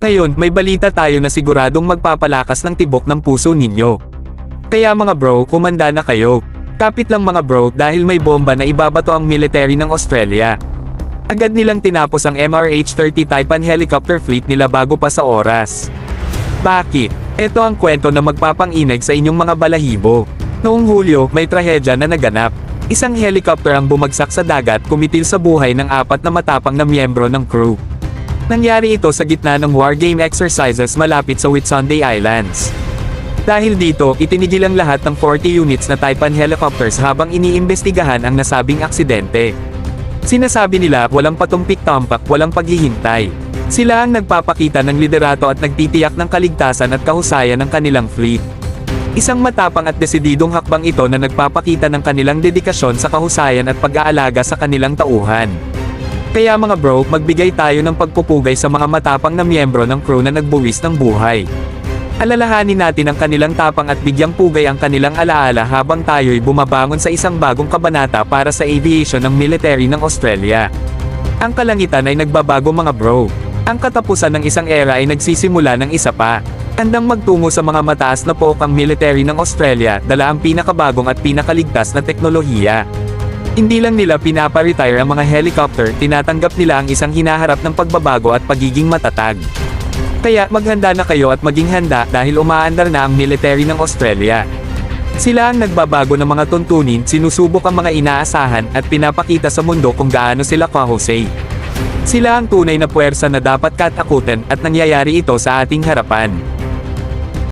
Ngayon, may balita tayo na siguradong magpapalakas ng tibok ng puso ninyo. Kaya mga bro, kumanda na kayo. Kapit lang mga bro dahil may bomba na ibabato ang military ng Australia. Agad nilang tinapos ang MRH-30 Taipan helicopter fleet nila bago pa sa oras. Bakit? Ito ang kwento na magpapang-inag sa inyong mga balahibo. Noong Hulyo, may trahedya na naganap. Isang helicopter ang bumagsak sa dagat kumitil sa buhay ng 4 na matapang na miyembro ng crew. Nangyari ito sa gitna ng wargame exercises malapit sa Whitsunday Islands. Dahil dito, itinigil ang lahat ng 40 units na Taipan helicopters habang iniimbestigahan ang nasabing aksidente. Sinasabi nila, walang patumpik-tampak, walang paghihintay. Sila ang nagpapakita ng liderato at nagtitiyak ng kaligtasan at kahusayan ng kanilang fleet. Isang matapang at desididong hakbang ito na nagpapakita ng kanilang dedikasyon sa kahusayan at pag-aalaga sa kanilang tauhan. Kaya mga bro, magbigay tayo ng pagpupugay sa mga matapang na miyembro ng crew na nagbuwis ng buhay. Alalahanin natin ang kanilang tapang at bigyang pugay ang kanilang alaala habang tayo'y bumabangon sa isang bagong kabanata para sa aviation ng military ng Australia. Ang kalangitan ay nagbabago mga bro. Ang katapusan ng isang era ay nagsisimula ng isa pa. Handang magtungo sa mga mataas na pook ang military ng Australia, dala ang pinakabagong at pinakaligtas na teknolohiya. Hindi lang nila pinapa-retire ang mga helicopter, tinatanggap nila ang isang hinaharap ng pagbabago at pagiging matatag. Kaya maghanda na kayo at maging handa dahil umaandar na ang military ng Australia. Sila ang nagbabago ng mga tuntunin, sinusubok ang mga inaasahan at pinapakita sa mundo kung gaano sila kahusay. Sila ang tunay na puwersa na dapat katakutan at nangyayari ito sa ating harapan.